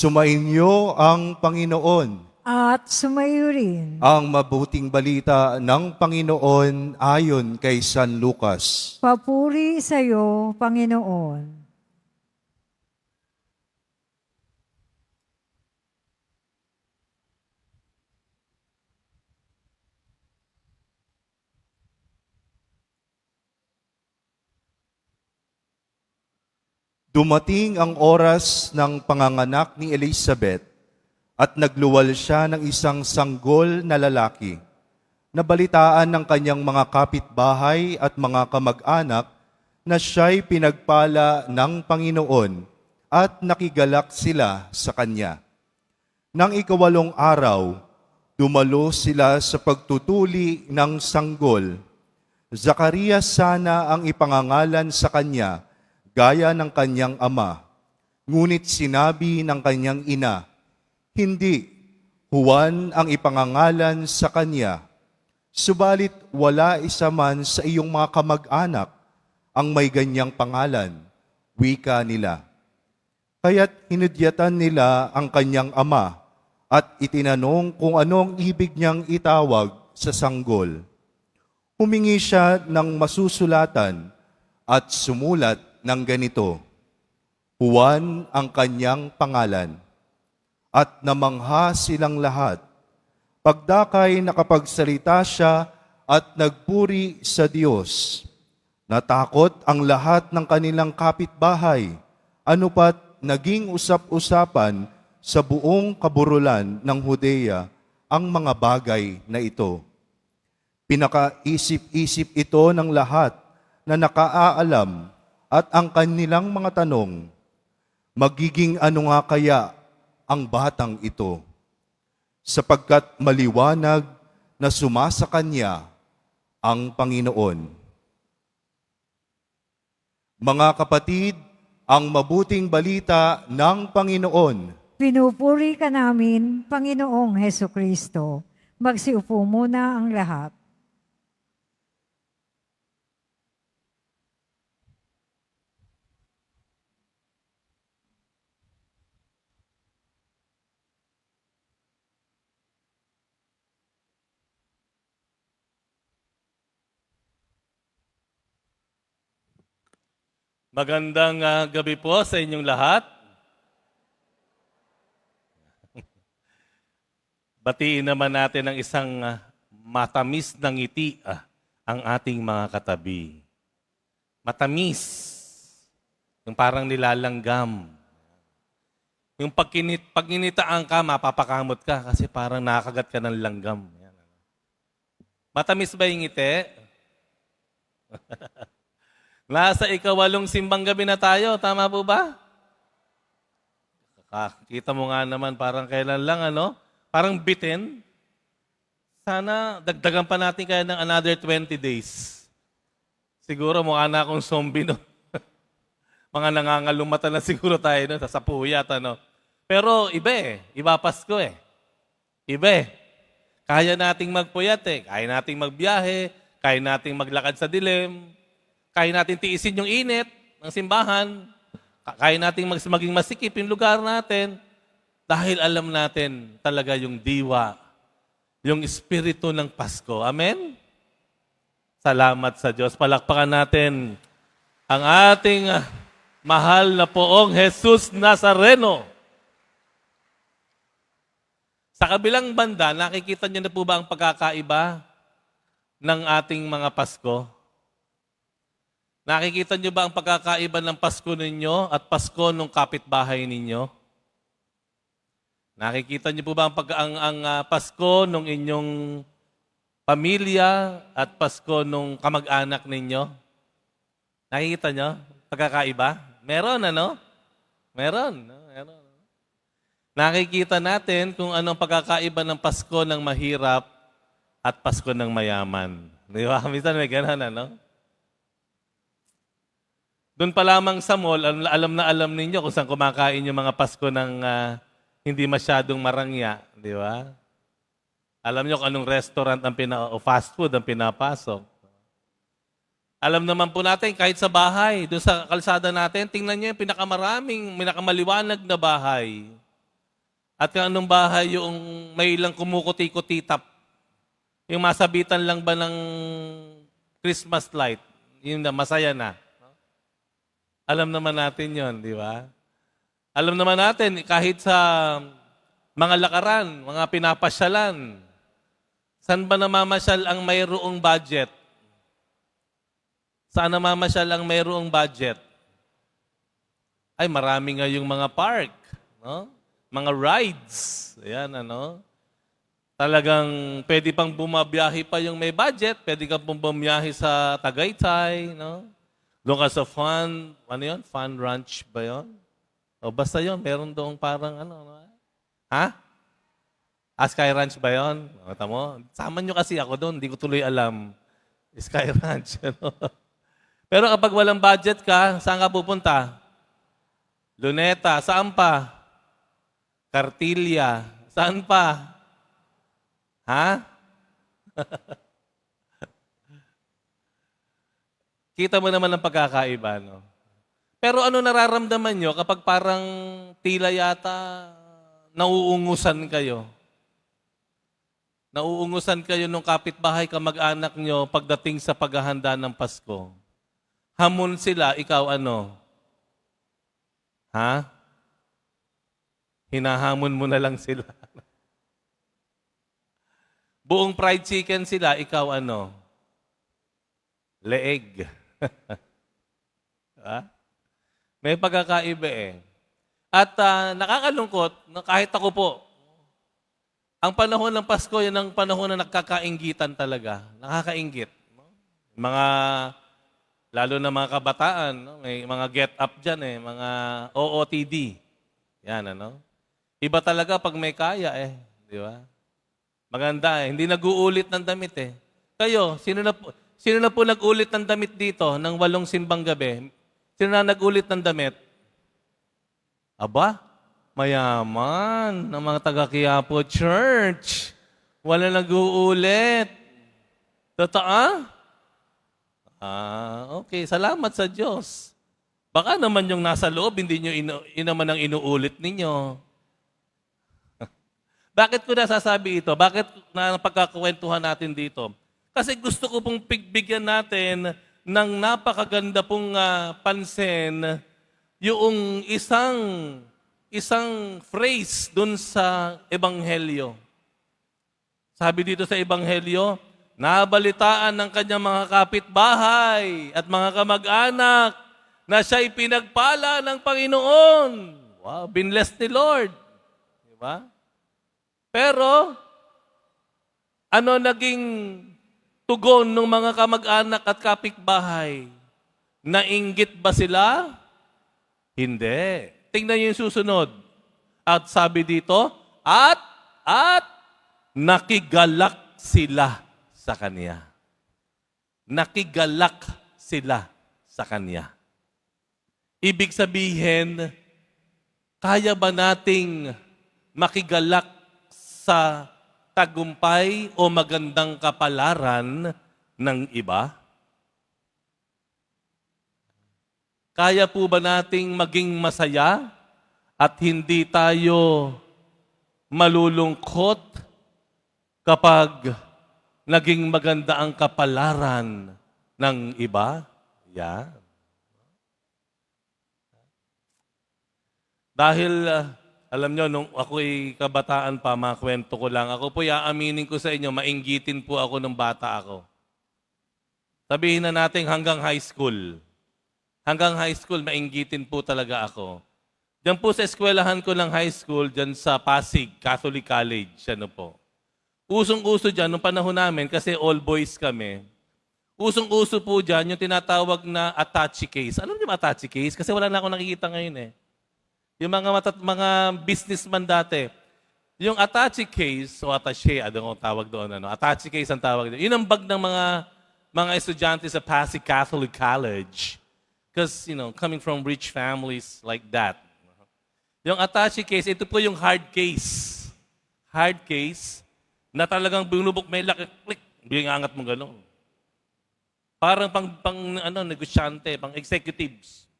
Sumainyo ang Panginoon. At sumayo rin. Ang mabuting balita ng Panginoon ayon kay San Lucas. Papuri sa iyo, Panginoon. Dumating ang oras ng panganganak ni Elizabeth at nagluwal siya ng isang sanggol na lalaki. Nabalitaan ng kanyang mga kapitbahay at mga kamag-anak na siya'y pinagpala ng Panginoon at nakigalak sila sa kanya. Nang ikawalong araw, dumalo sila sa pagtutuli ng sanggol. Zacarias sana ang ipangangalan sa kanya, gaya ng kanyang ama. Ngunit sinabi ng kanyang ina, hindi, Juan ang ipangangalan sa kanya. Subalit wala isa man sa iyong mga kamag-anak ang may ganyang pangalan, wika nila. Kaya't hinudyatan nila ang kanyang ama at itinanong kung anong ibig niyang itawag sa sanggol. Humingi siya ng masusulatan at sumulat ng ganito, Juan ang kanyang pangalan. At namangha silang lahat. Pagdakay nakapagsalita siya at nagpuri sa Diyos. Natakot ang lahat ng kanilang kapitbahay, ano pat naging usap-usapan sa buong kaburulan ng Judea ang mga bagay na ito. Pinakaisip-isip ito ng lahat na nakaaalam at ang kanilang mga tanong, magiging ano nga kaya ang batang ito? Sapagkat maliwanag na sumasa kanya ang Panginoon. Mga kapatid, ang mabuting balita ng Panginoon. Pinupuri ka namin, Panginoong Heso Kristo. Magsiupo muna ang lahat. Magandang gabi po sa inyong lahat. Batiin naman natin ng isang matamis na ngiti ang ating mga katabi. Matamis. Yung parang nilalanggam. Yung pagkinitaan ka, mapapakamot ka kasi parang nakagat ka ng langgam. Matamis ba yung ngiti? Nasa ikawalong simbang gabi na tayo. Tama po ba? Kita mo nga naman parang kailan lang, ano? Parang bitin. Sana dagdagan pa natin kaya ng another 20 days. Siguro mukha na akong zombie, no? Mga nangangalumata na siguro tayo, no? Sa puyat, ano? Pero iba eh. Iba Pasko eh. Iba eh. Kaya nating magpuyat eh. Kaya nating magbiyahe. Kaya nating maglakad sa dilim. Kaya natin tiisin yung init ng simbahan. Kaya natin maging masikip yung lugar natin. Dahil alam natin talaga yung diwa, yung espiritu ng Pasko. Amen? Salamat sa Diyos. Palakpakan natin ang ating mahal na poong Jesus Nazareno. Sa kabilang banda, nakikita niyo na po ba ang pagkakaiba ng ating mga Pasko? Nakikita niyo ba ang pagkakaiba ng Pasko ninyo at Pasko ng kapitbahay ninyo? Nakikita niyo po ba ang Pasko ng inyong pamilya at Pasko ng kamag-anak ninyo? Nakikita niyo? Pagkakaiba? Meron, ano? Meron. Meron. Nakikita natin kung anong pagkakaiba ng Pasko ng mahirap at Pasko ng mayaman. Di ba? Minsan may ganun, ano? Doon pa lamang sa mall, alam na alam ninyo kung saan kumakain yung mga Pasko ng hindi masyadong marangya. Di ba? Alam nyo kung anong restaurant o fast food ang pinapasok. Alam naman po natin, kahit sa bahay, doon sa kalsada natin, tingnan nyo yung pinakamaliwanag na bahay. At kung anong bahay yung may ilang kumukuti-kutitap? Yung masabitan lang ba ng Christmas light? Yun na, masaya na. Alam naman natin yon, di ba? Alam naman natin, kahit sa mga lakaran, mga pinapasyalan, saan ba namamasyal ang mayroong budget? Saan namamasyal ang mayroong budget? Ay, marami nga yung mga park, no? Mga rides. Ayan, ano? Talagang pwede pang bumabiyahe pa yung may budget, pwede kang pong bumiyahe sa Tagaytay, no? Doon ka sa fun, ano yun? Fun ranch ba yun? O basta yun, meron doon parang ano, ha? Sky Ranch ba yun? O, tamo? Sama nyo kasi ako doon, hindi ko tuloy alam. Sky Ranch, ano? Pero kapag walang budget ka, saan ka pupunta? Luneta, saan pa? Cartilla, saan pa? Ha? Kita mo naman ang pagkakaiba, no? Pero ano nararamdaman nyo kapag parang tila yata nauungusan kayo? Nauungusan kayo nung kapitbahay kamag-anak nyo pagdating sa paghahanda ng Pasko. Hamon sila, ikaw ano? Ha? Hinahamon mo na lang sila. Buong fried chicken sila, ikaw ano? Leeg. Ha? May pagkakaiba eh. At nakakalungkot na kahit ako po, ang panahon ng Pasko, yan ang panahon na nagkakainggitan talaga. Nakakainggit. Mga, lalo na mga kabataan, no? May mga get up dyan eh, mga OOTD. Yan, ano? Iba talaga pag may kaya eh. Di ba? Maganda eh. Hindi nag-uulit ng damit eh. Kayo, sino na po nag-ulit ng damit dito ng 8 simbang gabi? Sino na nag-ulit ng damit? Aba, mayaman ng mga taga-Quiapo Church. Wala nag-uulit. Totoo? Okay. Salamat sa Diyos. Baka naman yung nasa loob, hindi nyo naman ang inuulit ninyo. Bakit ko nasasabi ito? Bakit na pagkakwentuhan natin dito? Kasi gusto ko pong pigbigyan natin ng napakaganda pong pansin yung isang phrase dun sa Ebanghelyo. Sabi dito sa Ebanghelyo, nabalitaan ng kanyang mga kapitbahay at mga kamag-anak na siya'y pinagpala ng Panginoon. Wow, binless ni Lord. Diba? Pero, ano naging tugon ng mga kamag-anak at kapitbahay? Nainggit ba sila? Hindi. Tingnan niyo yung susunod. At sabi dito, at nakigalak sila sa Kanya. Nakigalak sila sa Kanya. Ibig sabihin, kaya ba nating makigalak sa tagumpay o magandang kapalaran ng iba? Kaya po ba nating maging masaya at hindi tayo malulungkot kapag naging maganda ang kapalaran ng iba? Yan. Dahil alam nyo, nung ako'y kabataan pa, makwento ko lang. Ako po, aaminin ko sa inyo, mainggitin po ako nung bata ako. Sabihin na natin hanggang high school. Hanggang high school, mainggitin po talaga ako. Diyan po sa eskwelahan ko ng high school, diyan sa Pasig, Catholic College, ano po. Usong-uso dyan, nung panahon namin, kasi all boys kami, usong-uso po dyan yung tinatawag na attache case. Alam niyo ba attache case? Kasi wala na akong nakikita ngayon eh. Yung mga businessman dati, yung attache case, o attache, ano ang tawag doon, ano? Attache case ang tawag doon. Yun ang bag ng mga estudyante sa Pasig Catholic College. Because, coming from rich families like that. Yung attache case, ito po yung hard case. Hard case, na talagang binubok, may laki, click, bingangat mo gano'n. Parang negosyante, pang executives.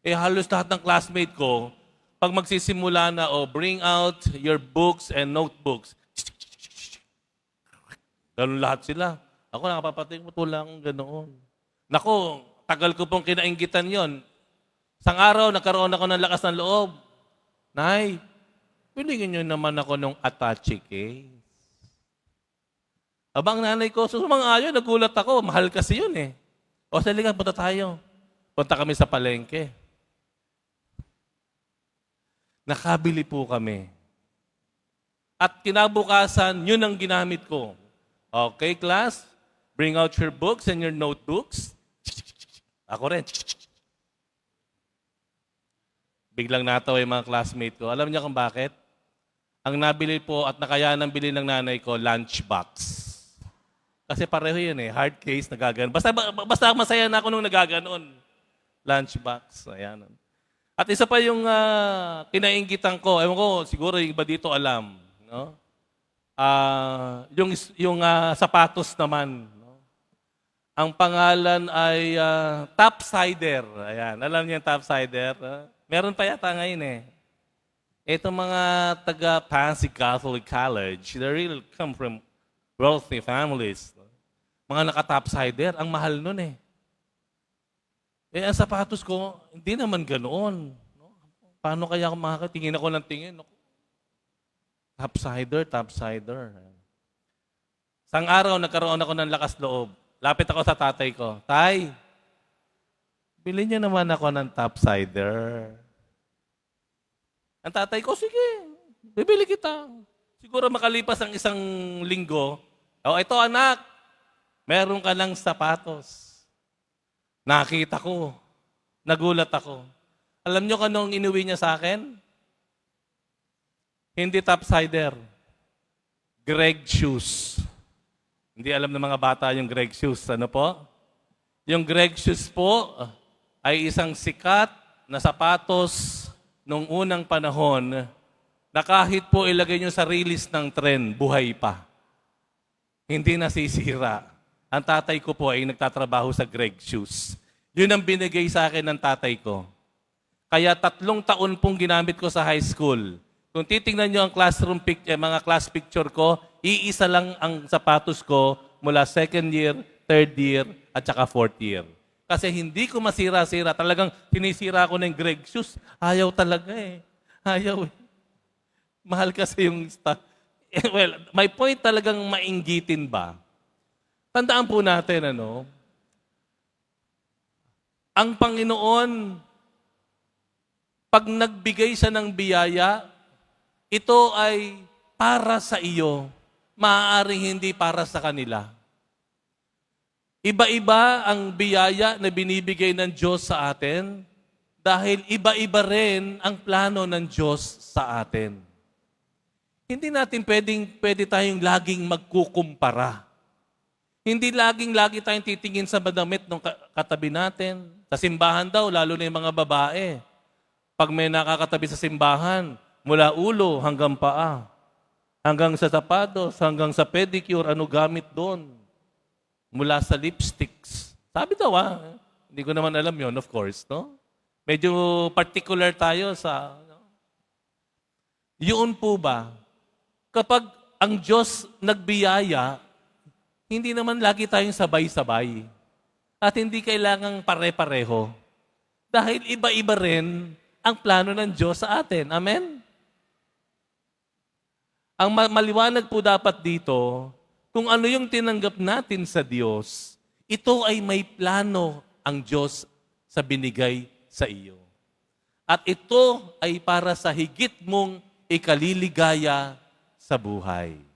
Halos lahat ng classmate ko, pag magsisimula na, bring out your books and notebooks. Ganun lahat sila. Ako nakapapatingin mo lang ganoon. Nako, tagal ko pong kinainggitan yon. Isang araw, nagkaroon ako ng lakas ng loob. Nay, binigyan niyo naman ako ng attache case. Abang nanay ko, sumang-ayon, nagulat ako. Mahal kasi yun eh. O, saligan, punta tayo. Punta kami sa palengke. Nakabili po kami. At kinabukasan, yun ang ginamit ko. Okay, class? Bring out your books and your notebooks. Ako rin. Biglang natawa yung mga classmate ko. Alam niya kung bakit? Ang nabili po at nakayanang bili ng nanay ko, lunchbox. Kasi pareho yun eh. Hard case, nagaganon. Basta masaya na ako nung nagaganon. Lunchbox. Ayan. At isa pa yung kinainggitan ko. Ewan ko, siguro yung iba dito alam. No? Yung sapatos naman. No? Ang pangalan ay Topsider. Ayan. Alam niyo yung Topsider? Meron pa yata ngayon eh. Itong mga taga-Pansy Catholic College, they really come from wealthy families. Mga naka-Topsider, ang mahal nun eh. Ang sapatos ko, hindi naman ganoon. No? Paano kaya ako makakatingin ako ng tingin? Topsider. Isang araw, nagkaroon ako ng lakas loob. Lapit ako sa tatay ko. Tay, bili niyo naman ako ng Topsider. Ang tatay ko, sige, bibili kita. Siguro makalipas ang isang linggo, ito anak, meron ka ng sapatos. Nakita ko, nagulat ako. Alam niyo kanong inuwi niya sa akin? Hindi Topsider. Greg shoes. Hindi alam ng mga bata yung Greg shoes. Ano po? Yung Greg shoes po ay isang sikat na sapatos nung unang panahon na kahit po ilagay niyo sa release ng trend, buhay pa. Hindi nasisira. Ang tatay ko po ay nagtatrabaho sa Greg Shoes. Yun ang binigay sa akin ng tatay ko. Kaya 3 taon pong ginamit ko sa high school. Kung titingnan niyo ang classroom mga class picture ko, iisa lang ang sapatos ko mula 2nd year, 3rd year, at saka 4th year. Kasi hindi ko masira-sira. Talagang sinisira ko ng Greg Shoes. Ayaw talaga eh. Ayaw eh. Mahal kasi yung stuff. Well, my point talagang mainggitin ba? Tandaan po natin, ang Panginoon, pag nagbigay siya ng biyaya, ito ay para sa iyo, maaaring hindi para sa kanila. Iba-iba ang biyaya na binibigay ng Diyos sa atin dahil iba-iba rin ang plano ng Diyos sa atin. Hindi natin pwede tayong laging magkukumpara. Hindi lagi tayong titingin sa damit ng katabi natin. Sa simbahan daw, lalo na yung mga babae. Pag may nakakatabi sa simbahan, mula ulo hanggang paa, hanggang sa sapatos, hanggang sa pedicure, ano gamit doon? Mula sa lipsticks. Sabi daw hindi ko naman alam yon, of course, no? Medyo particular tayo sa... Yun po ba? Kapag ang Diyos nagbiyaya, hindi naman lagi tayong sabay-sabay. At hindi kailangang pare-pareho. Dahil iba-iba rin ang plano ng Diyos sa atin. Amen? Ang maliwanag po dapat dito, kung ano yung tinanggap natin sa Diyos, ito ay may plano ang Diyos sa binigay sa iyo. At ito ay para sa higit mong ikaliligaya sa buhay.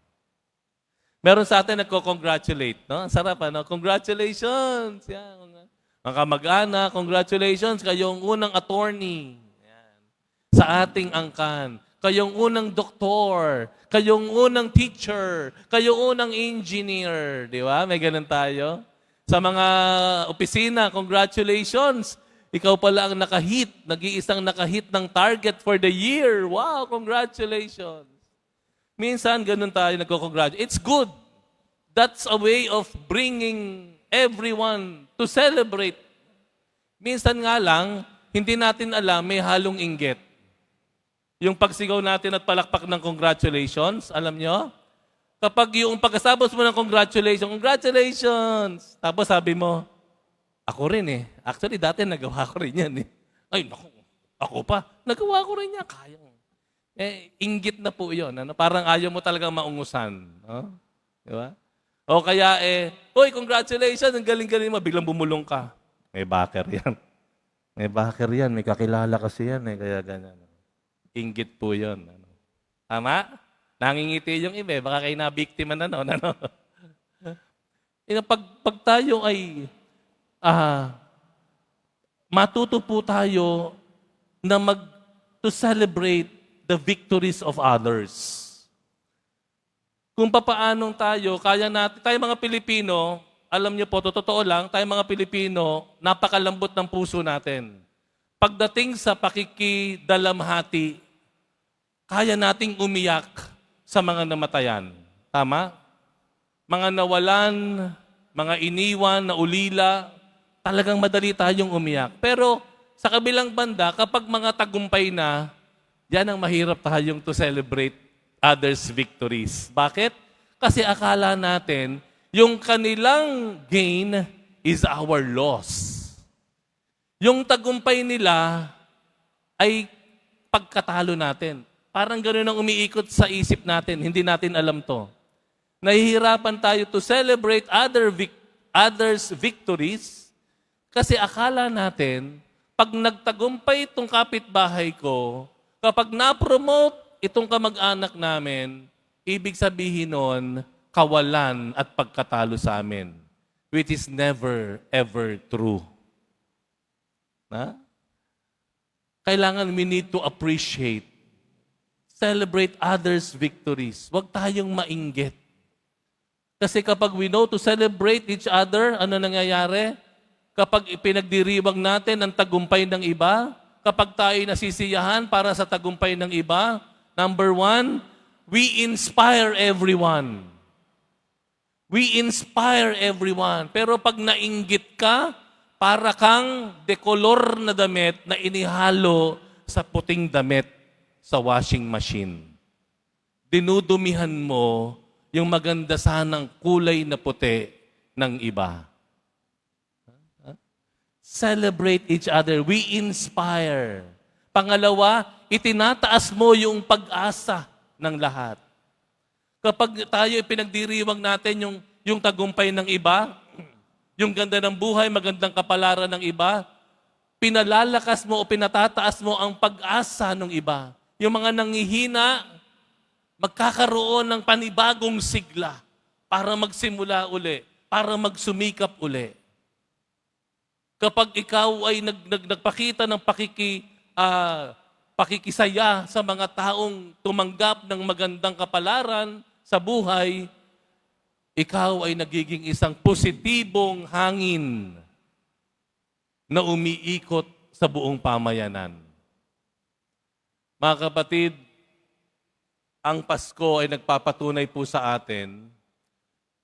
Meron sa atin nagko-congratulate, no? Ang sarap, Congratulations! Yan. Mga kamag-anak, congratulations, kayong unang attorney. Yan. Sa ating angkan. Kayong unang doktor. Kayong unang teacher. Kayong unang engineer. Di ba? May ganun tayo. Sa mga opisina, congratulations! Ikaw pala ang nakahit, nag-iisang nakahit ng target for the year. Wow, congratulations! Minsan, ganun tayo nagko-congratulate. It's good. That's a way of bringing everyone to celebrate. Minsan nga lang, hindi natin alam, may halong inggit. Yung pagsigaw natin at palakpak ng congratulations, alam nyo? Kapag yung pagkasabos mo ng congratulations, congratulations! Tapos sabi mo, ako rin eh. Actually, dati nagawa ko rin yan eh. Ay, naku, ako pa. Nagawa ko rin yan. Kayang. Inggit na po yun. Ano? Parang ayaw mo talagang maungusan. No? Di ba? O kaya uy, congratulations, ang galing-galing mo. Biglang bumulong ka. May backer yan. May backer yan. May kakilala kasi yan eh. Kaya ganyan. Inggit po yun. Ano? Tama? Nangingiti yung iba. Baka kayo na-biktima na noon. Ano? Pag tayo ay matuto po tayo na to celebrate the victories of others. Kung papaanong tayo, kaya natin, tayo mga Pilipino, alam niyo po, totoo lang, tayo mga Pilipino, napakalambot ng puso natin. Pagdating sa pakikidalamhati, kaya nating umiyak sa mga namatayan. Tama? Mga nawalan, mga iniwan, na ulila, talagang madali tayong umiyak. Pero sa kabilang banda, kapag mga tagumpay na, yan ang mahirap tayong to celebrate others' victories. Bakit? Kasi akala natin, yung kanilang gain is our loss. Yung tagumpay nila ay pagkatalo natin. Parang gano'n ang umiikot sa isip natin. Hindi natin alam to. Nahihirapan tayo to celebrate others' victories kasi akala natin, pag nagtagumpay itong kapitbahay ko, kapag na-promote itong kamag-anak namin, ibig sabihin nun, kawalan at pagkatalo sa amin, which is never, ever true. Na? Kailangan we need to appreciate, celebrate others' victories. Huwag tayong mainggit. Kasi kapag we know to celebrate each other, ano nangyayari? Kapag ipinagdiriwang natin ang tagumpay ng iba, kapag tayo nasisiyahan para sa tagumpay ng iba, number one, we inspire everyone. We inspire everyone. Pero pag nainggit ka, para kang dekolor na damit na inihalo sa puting damit sa washing machine. Dinudumihan mo yung maganda sanang kulay na puti ng iba. Celebrate each other. We inspire. Pangalawa, itinataas mo yung pag-asa ng lahat. Kapag tayo pinagdiriwang natin yung tagumpay ng iba, yung ganda ng buhay, magandang kapalaran ng iba, pinalalakas mo o pinatataas mo ang pag-asa ng iba. Yung mga nanghihina, magkakaroon ng panibagong sigla para magsimula uli, para magsumikap uli. Kapag ikaw ay nagpakita ng pakikisaya sa mga taong tumanggap ng magandang kapalaran sa buhay, ikaw ay nagiging isang positibong hangin na umiikot sa buong pamayanan. Mga kapatid, ang Pasko ay nagpapatunay po sa atin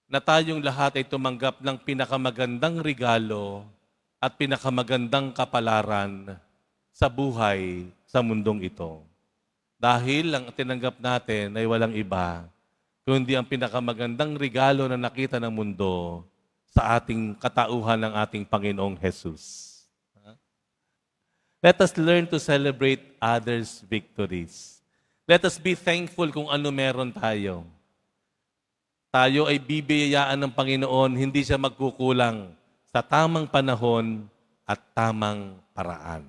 na tayong lahat ay tumanggap ng pinakamagandang regalo at pinakamagandang kapalaran sa buhay sa mundong ito. Dahil ang tinanggap natin ay walang iba, kundi ang pinakamagandang regalo na nakita ng mundo sa ating katauhan ng ating Panginoong Jesus. Let us learn to celebrate others' victories. Let us be thankful kung ano meron tayo. Tayo ay bibiyayaan ng Panginoon, hindi siya magkukulang sa tamang panahon at tamang paraan.